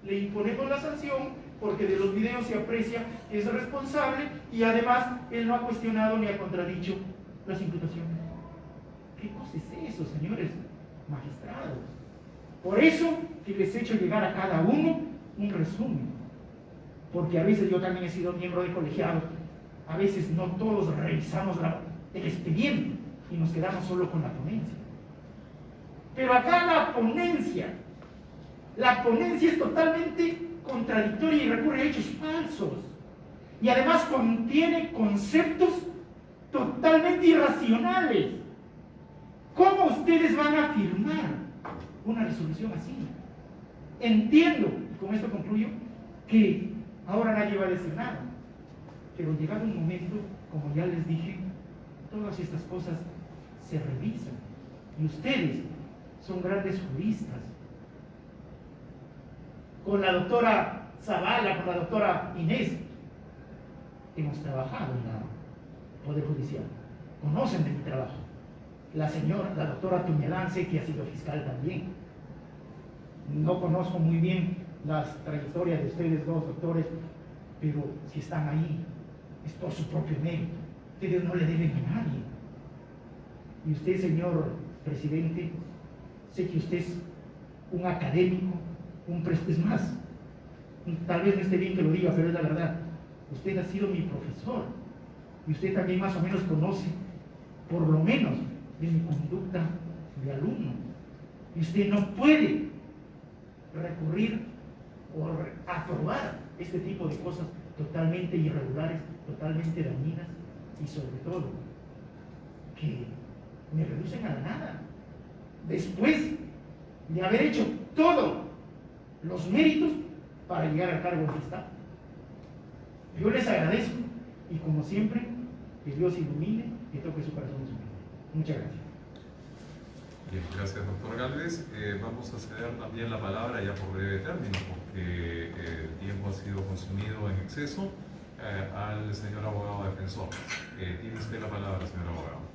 le imponemos la sanción porque de los videos se aprecia que es responsable y además él no ha cuestionado ni ha contradicho las imputaciones. ¿Qué cosa es eso, señores magistrados? Por eso que les he hecho llegar a cada uno un resumen, porque a veces yo también he sido miembro de colegiado, a veces no todos revisamos el expediente y nos quedamos solo con la ponencia. Pero acá la ponencia es totalmente contradictoria y recurre a hechos falsos. Y además contiene conceptos totalmente irracionales. ¿Cómo ustedes van a firmar una resolución así? Entiendo, y con esto concluyo, que ahora nadie va a decir nada. Pero llegado un momento, como ya les dije, todas estas cosas se revisan. Y ustedes son grandes juristas. Con la doctora Zavala, con la doctora Inés, hemos trabajado en el Poder Judicial. Conocen de mi trabajo. La doctora Tuñelán, sé que ha sido fiscal también. No conozco muy bien las trayectorias de ustedes dos doctores, pero si están ahí, es por su propio mérito. Ustedes no le deben a nadie. Y usted, señor presidente, sé que usted es un académico, es más, tal vez no esté bien que lo diga, pero es la verdad. Usted ha sido mi profesor y usted también más o menos conoce, por lo menos, de mi conducta de alumno. Y usted no puede recurrir o aprobar este tipo de cosas totalmente irregulares, totalmente dañinas y sobre todo que me reducen a la nada. Después de haber hecho todos los méritos para llegar al cargo que está. Yo les agradezco y como siempre, que Dios ilumine y toque su corazón en su vida. Muchas gracias. Bien, gracias, doctor Gálvez. Vamos a ceder también la palabra ya por breve término, porque el tiempo ha sido consumido en exceso, al señor abogado defensor. Tiene usted la palabra, señor abogado.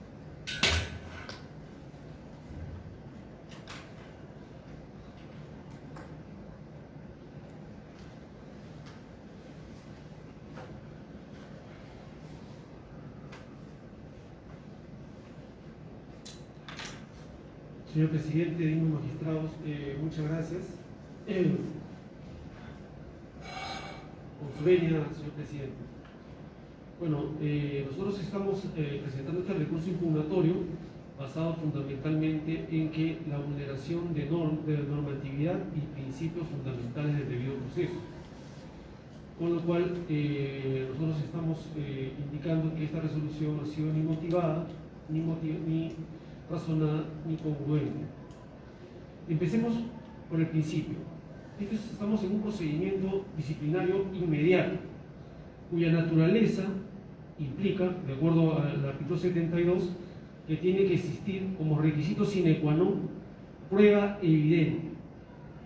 Señor presidente, dignos magistrados, muchas gracias. Con su venia, señor presidente. Bueno, nosotros estamos presentando este recurso impugnatorio basado fundamentalmente en que la vulneración de normatividad y principios fundamentales del debido proceso. Con lo cual, nosotros estamos indicando que esta resolución no ha sido ni motivada, ni razonada ni congruente. Empecemos por el principio. Estamos en un procedimiento disciplinario inmediato, cuya naturaleza implica, de acuerdo al artículo 72, que tiene que existir como requisito sine qua non prueba evidente.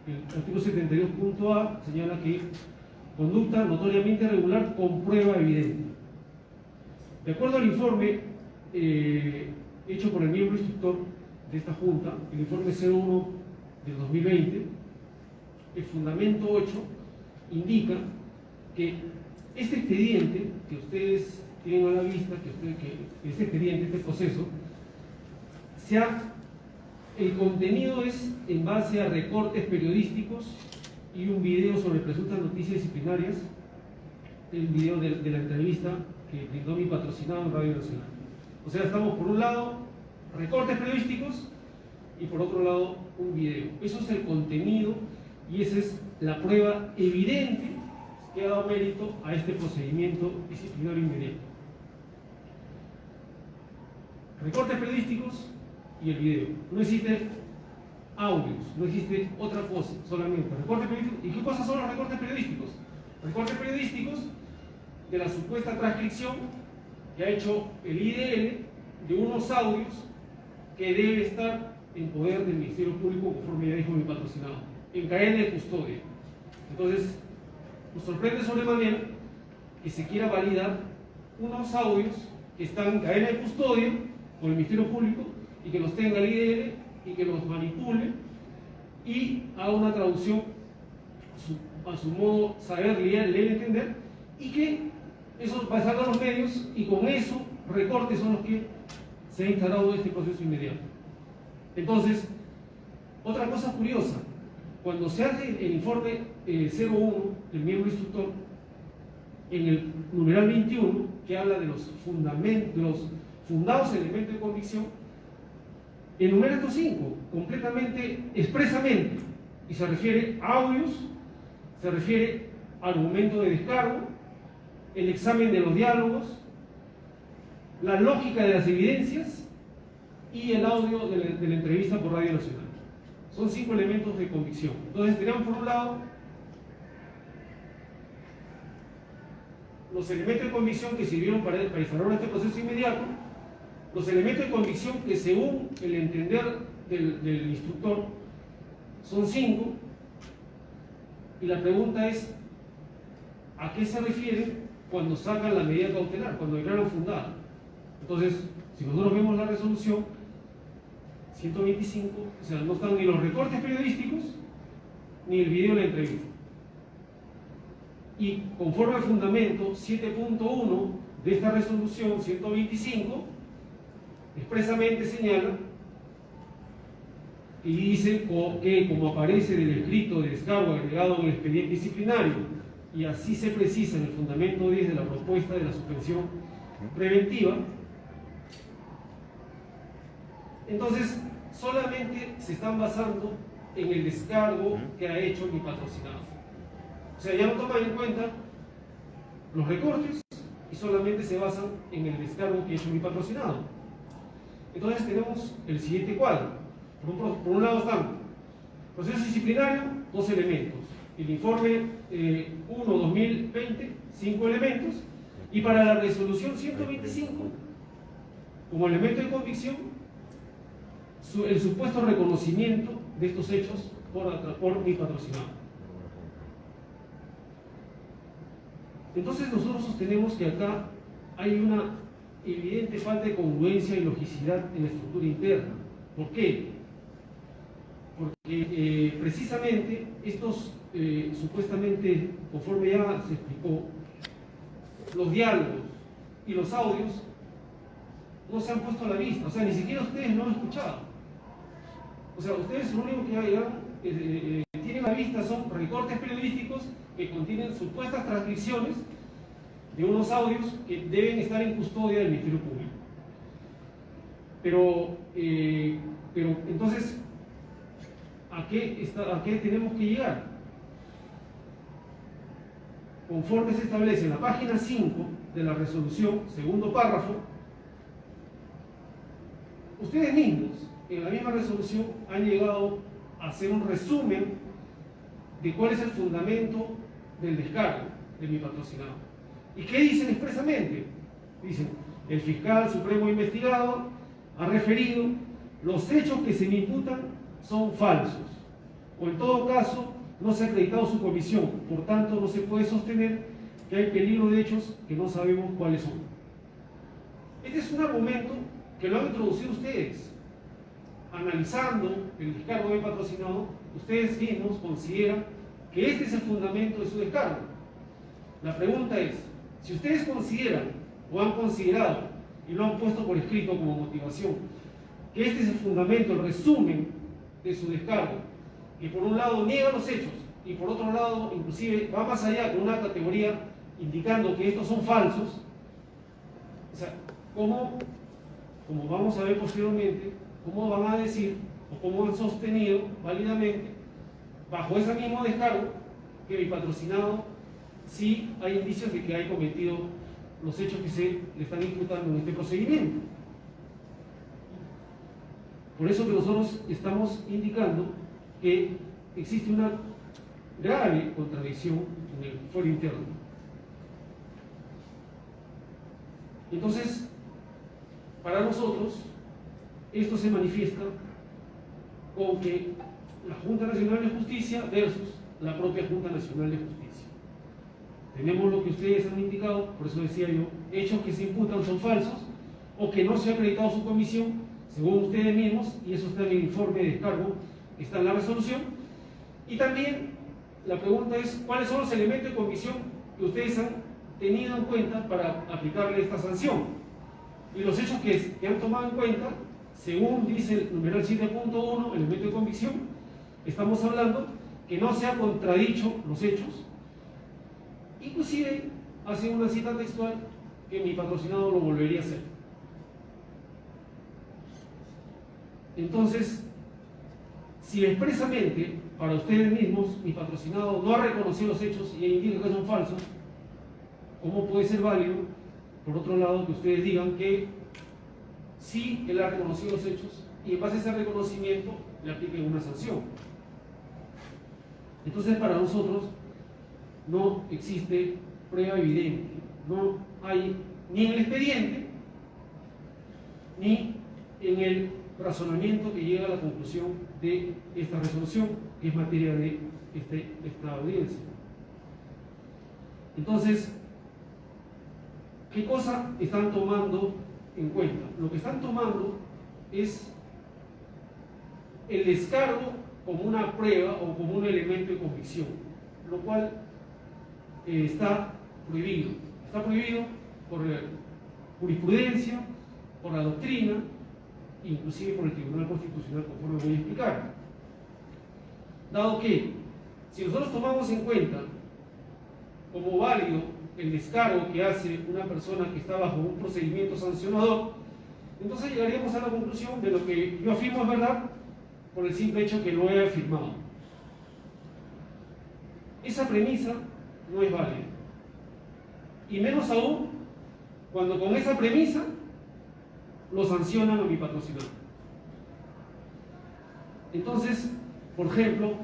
El artículo 72.a señala que conducta notoriamente irregular con prueba evidente. De acuerdo al informe hecho por el miembro instructor de esta Junta, el informe 01 del 2020, el fundamento 8 indica que este expediente que ustedes tienen a la vista, que este expediente, este proceso, el contenido es en base a recortes periodísticos y un video sobre presuntas noticias disciplinarias, el video de la entrevista que brindó mi patrocinado en Radio Nacional. O sea, estamos por un lado recortes periodísticos y por otro lado un video. Eso es el contenido y esa es la prueba evidente que ha dado mérito a este procedimiento disciplinario inmediato. Recortes periodísticos y el video. No existe audios, no existe otra cosa, solamente recortes periodísticos. ¿Y qué cosas son los recortes periodísticos? Recortes periodísticos de la supuesta transcripción que ha hecho el IDL de unos audios que debe estar en poder del Ministerio Público, conforme ya dijo mi patrocinado, en cadena de custodia. Entonces, nos sorprende sobremanera que se quiera validar unos audios que están en cadena de custodia por el Ministerio Público y que los tenga el IDL y que los manipule y haga una traducción a su modo saber leer, entender, y que eso va a sacar los medios, y con eso recortes son los que se ha instalado este proceso inmediato. Entonces, otra cosa curiosa, cuando se hace el informe 01 del miembro instructor, en el numeral 21, que habla de los fundados elementos de convicción, enumera estos 5, completamente, expresamente, y se refiere a audios, se refiere al argumento de descargo, el examen de los diálogos, la lógica de las evidencias y el audio de la entrevista por Radio Nacional. Son 5 elementos de convicción. Entonces tenemos por un lado los elementos de convicción que sirvieron para instaurar este proceso inmediato, los elementos de convicción que según el entender del instructor son 5, y la pregunta es ¿a qué se refiere cuando sacan la medida cautelar, cuando declaran fundada? Entonces, si nosotros vemos la resolución 125, o sea, no están ni los recortes periodísticos ni el video de la entrevista. Y conforme al fundamento 7.1 de esta resolución 125, expresamente señala y dice que, como aparece del escrito de descargo agregado en el expediente disciplinario, y así se precisa en el fundamento 10 de la propuesta de la suspensión preventiva, entonces solamente se están basando en el descargo que ha hecho mi patrocinado. O sea, ya no toman en cuenta los recortes y solamente se basan en el descargo que ha hecho mi patrocinado. Entonces tenemos el siguiente cuadro. Por un lado están proceso disciplinario, 2 elementos. El informe 1-2020, 5 elementos. Y para la resolución 125, como elemento de convicción, el supuesto reconocimiento de estos hechos por mi patrocinado. Entonces nosotros sostenemos que acá hay una evidente falta de congruencia y logicidad en la estructura interna. ¿Por qué? Porque precisamente estos, supuestamente, conforme ya se explicó, los diálogos y los audios no se han puesto a la vista, o sea, ni siquiera ustedes lo han escuchado. O sea, ustedes lo único que tienen a la vista son recortes periodísticos que contienen supuestas transcripciones de unos audios que deben estar en custodia del Ministerio Público. Pero entonces, ¿a qué tenemos que llegar? Conforme se establece en la página 5 de la resolución, segundo párrafo, ustedes mismos en la misma resolución han llegado a hacer un resumen de cuál es el fundamento del descargo de mi patrocinado. ¿Y qué dicen expresamente? Dicen, el fiscal supremo investigado ha referido los hechos que se me imputan son falsos, o en todo caso no se ha acreditado su comisión, por tanto no se puede sostener que hay peligro de hechos que no sabemos cuáles son. Este es un argumento que lo han introducido ustedes. Analizando el descargo de patrocinado, ustedes mismos consideran que este es el fundamento de su descargo. La pregunta es, si ustedes consideran o han considerado y lo han puesto por escrito como motivación, que este es el fundamento, el resumen de su descargo, que por un lado niega los hechos y por otro lado inclusive va más allá con una categoría indicando que estos son falsos, o sea, como vamos a ver posteriormente, cómo van a decir o cómo han sostenido válidamente bajo ese mismo descargo que mi patrocinado sí hay indicios de que haya cometido los hechos que se le están imputando en este procedimiento. Por eso que nosotros estamos indicando que existe una grave contradicción en el fuero interno. Entonces, para nosotros, esto se manifiesta con que la Junta Nacional de Justicia versus la propia Junta Nacional de Justicia. Tenemos lo que ustedes han indicado, por eso decía yo, hechos que se imputan son falsos o que no se ha acreditado su comisión, según ustedes mismos, y eso está en el informe de descargo, está en la resolución, y también la pregunta es, ¿cuáles son los elementos de convicción que ustedes han tenido en cuenta para aplicarle esta sanción? Y los hechos que han tomado en cuenta, según dice el numeral 7.1, elemento de convicción, estamos hablando que no se ha contradicho los hechos. Inclusive hace una cita textual que mi patrocinado lo volvería a hacer. Entonces, si expresamente para ustedes mismos mi patrocinado no ha reconocido los hechos y indica que son falsos, ¿cómo puede ser válido, por otro lado, que ustedes digan que sí, él ha reconocido los hechos y en base a ese reconocimiento le apliquen una sanción? Entonces, para nosotros no existe prueba evidente, no hay ni en el expediente ni en el razonamiento que llega a la conclusión de esta resolución, que es materia de esta audiencia. Entonces, ¿qué cosa están tomando en cuenta? Lo que están tomando es el descargo como una prueba o como un elemento de convicción, lo cual está prohibido. Está prohibido por la jurisprudencia, por la doctrina, inclusive por el Tribunal Constitucional, conforme voy a explicar. Dado que, si nosotros tomamos en cuenta como válido el descargo que hace una persona que está bajo un procedimiento sancionador, entonces llegaríamos a la conclusión de lo que yo afirmo es verdad por el simple hecho que lo he afirmado. Esa premisa no es válida. Y menos aún cuando con esa premisa lo sancionan a mi patrocinador. Entonces, por ejemplo,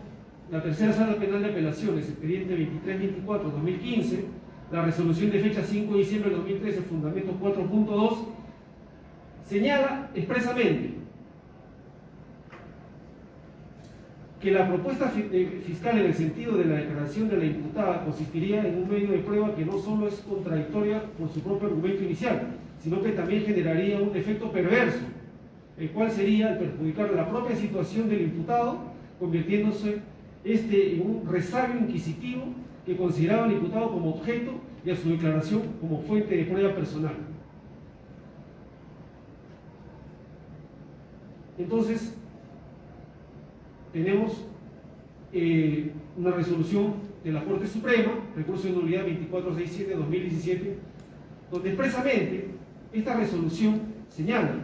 la tercera sala penal de apelaciones, expediente 2324-2015, la resolución de fecha 5 de diciembre de 2013, fundamento 4.2, señala expresamente que la propuesta fiscal en el sentido de la declaración de la imputada consistiría en un medio de prueba que no solo es contradictoria por su propio argumento inicial, sino que también generaría un efecto perverso, el cual sería el perjudicar la propia situación del imputado, convirtiéndose en un resabio inquisitivo que consideraba al imputado como objeto y a su declaración como fuente de prueba personal. Entonces, tenemos una resolución de la Corte Suprema, recurso de nulidad 2467-2017, donde expresamente esta resolución señala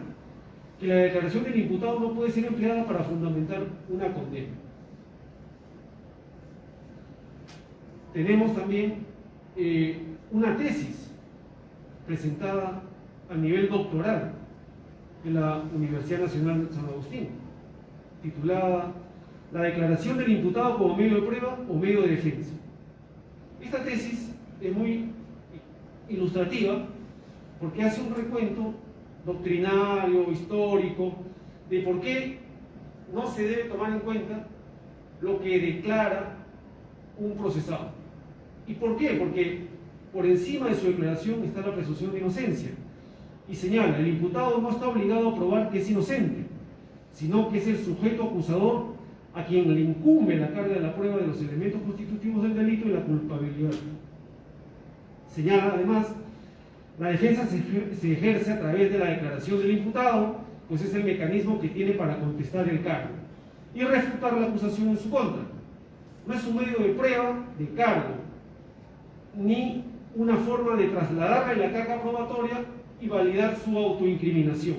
que la declaración del imputado no puede ser empleada para fundamentar una condena. Tenemos también una tesis presentada a nivel doctoral en la Universidad Nacional de San Agustín, titulada La declaración del imputado como medio de prueba o medio de defensa. Esta tesis es muy ilustrativa porque hace un recuento doctrinario, histórico, de por qué no se debe tomar en cuenta lo que declara un procesado. ¿Y por qué? Porque por encima de su declaración está la presunción de inocencia. Y señala, el imputado no está obligado a probar que es inocente, sino que es el sujeto acusador a quien le incumbe la carga de la prueba de los elementos constitutivos del delito y la culpabilidad. Señala además, la defensa se ejerce a través de la declaración del imputado, pues es el mecanismo que tiene para contestar el cargo y refutar la acusación en su contra. No es un medio de prueba de cargo, ni una forma de trasladarle la carga probatoria y validar su autoincriminación.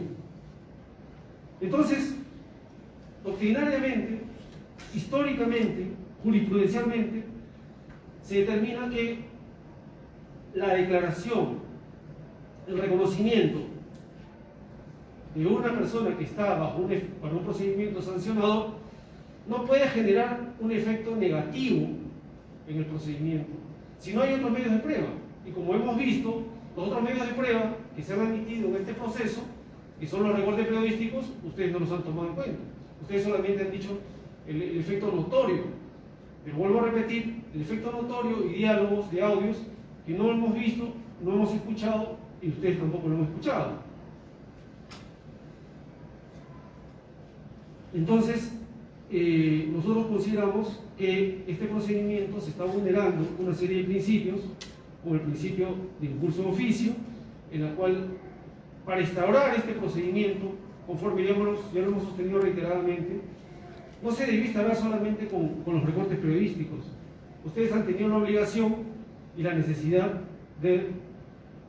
Entonces, doctrinariamente, históricamente, jurisprudencialmente, se determina que la declaración, el reconocimiento de una persona que está bajo un procedimiento sancionador no puede generar un efecto negativo en el procedimiento si no hay otros medios de prueba. Y como hemos visto, los otros medios de prueba que se han admitido en este proceso, que son los recortes periodísticos, ustedes no los han tomado en cuenta. Ustedes solamente han dicho el efecto notorio. Pero vuelvo a repetir, el efecto notorio y diálogos de audios que no hemos visto, no hemos escuchado y ustedes tampoco lo hemos escuchado. Entonces, nosotros consideramos que este procedimiento se está vulnerando una serie de principios, como el principio de impulso de oficio, en la cual, para instaurar este procedimiento, conforme ya lo hemos sostenido reiteradamente, no se debe instaurar solamente con los recortes periodísticos. Ustedes han tenido la obligación y la necesidad de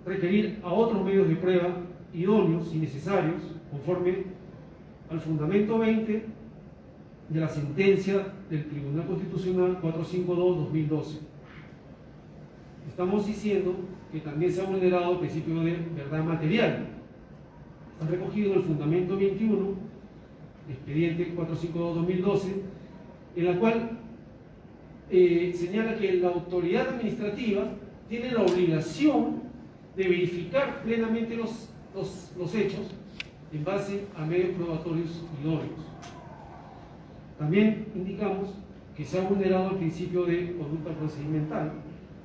requerir a otros medios de prueba idóneos y necesarios, conforme al fundamento 20 de la sentencia del Tribunal Constitucional 452-2012. Estamos diciendo que también se ha vulnerado el principio de verdad material. Está recogido en el fundamento 21, expediente 452-2012, en la cual señala que la autoridad administrativa tiene la obligación de verificar plenamente los hechos en base a medios probatorios idóneos. También indicamos que se ha vulnerado el principio de conducta procedimental,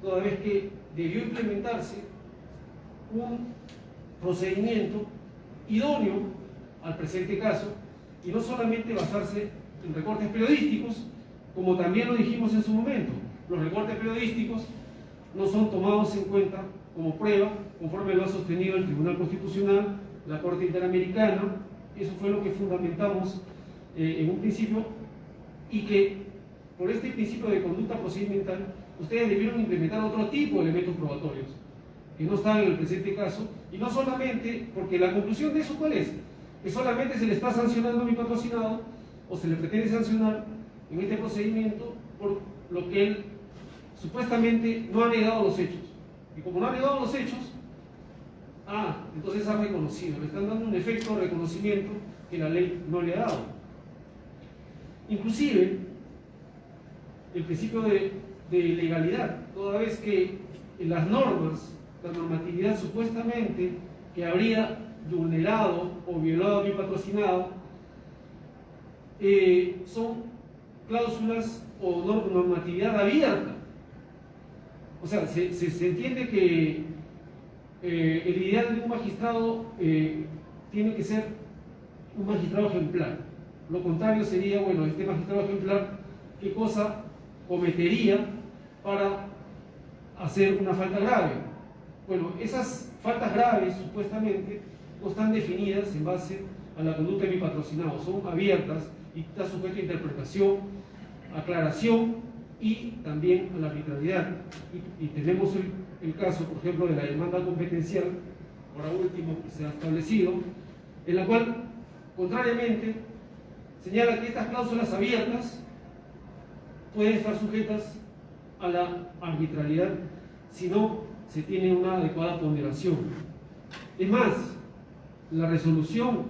toda vez que debió implementarse un procedimiento idóneo al presente caso y no solamente basarse en recortes periodísticos, como también lo dijimos en su momento. Los recortes periodísticos no son tomados en cuenta como prueba, conforme lo ha sostenido el Tribunal Constitucional, la Corte Interamericana. Eso fue lo que fundamentamos en un principio, y que por este principio de conducta procedimental ustedes debieron implementar otro tipo de elementos probatorios que no están en el presente caso, y no solamente porque la conclusión de eso, ¿cuál es? Que solamente se le está sancionando a mi patrocinado, o se le pretende sancionar en este procedimiento por lo que él supuestamente no ha negado los hechos. Y como no ha negado los hechos, entonces ha reconocido, le están dando un efecto de reconocimiento que la ley no le ha dado. Inclusive, el principio de legalidad, toda vez que las normas, la normatividad supuestamente que habría vulnerado o violado a mi patrocinado, son cláusulas o normatividad abierta. O sea, se entiende que el ideal de un magistrado tiene que ser un magistrado ejemplar. Lo contrario sería, bueno, este magistrado ejemplar, ¿qué cosa cometería para hacer una falta grave? Bueno, esas faltas graves supuestamente no están definidas en base a la conducta de mi patrocinado, son abiertas y está sujeto a interpretación, aclaración y también a la arbitrariedad. Y tenemos el caso, por ejemplo, de la demanda competencial, ahora último, que se ha establecido, en la cual, contrariamente, señala que estas cláusulas abiertas pueden estar sujetas a la arbitrariedad si no se tiene una adecuada ponderación. Es más, la resolución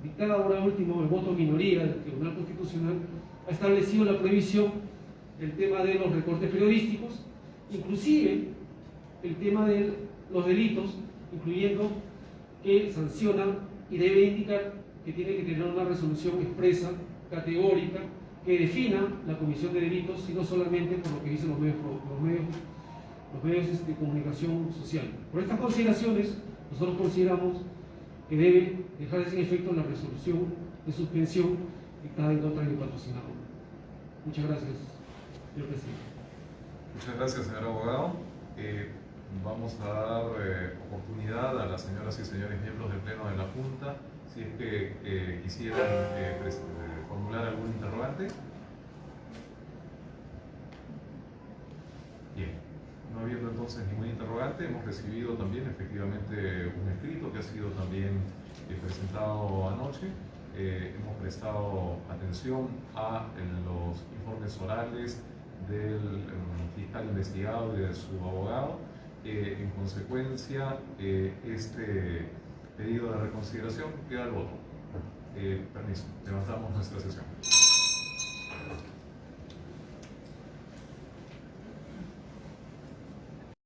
dictada ahora último, el voto minoría del Tribunal Constitucional, ha establecido la prohibición del tema de los recortes periodísticos, inclusive el tema de los delitos, incluyendo que sanciona y debe indicar que tiene que tener una resolución expresa, categórica, que defina la comisión de delitos, y no solamente por lo que dicen los medios de comunicación social. Por estas consideraciones, nosotros consideramos que debe dejarse sin efecto la resolución de suspensión dictada en contra de mi patrocinado. Muchas gracias, señor presidente. Muchas gracias, señor abogado. Vamos a dar oportunidad a las señoras y señores miembros del Pleno de la Junta, si es que quisieran formular algún interrogante. Bien, no habiendo entonces ningún interrogante, hemos recibido también efectivamente un escrito que ha sido también presentado anoche. Hemos prestado atención a los informes orales del fiscal investigado y de su abogado. En consecuencia, este pedido de reconsideración queda al voto. Permiso, levantamos nuestra sesión.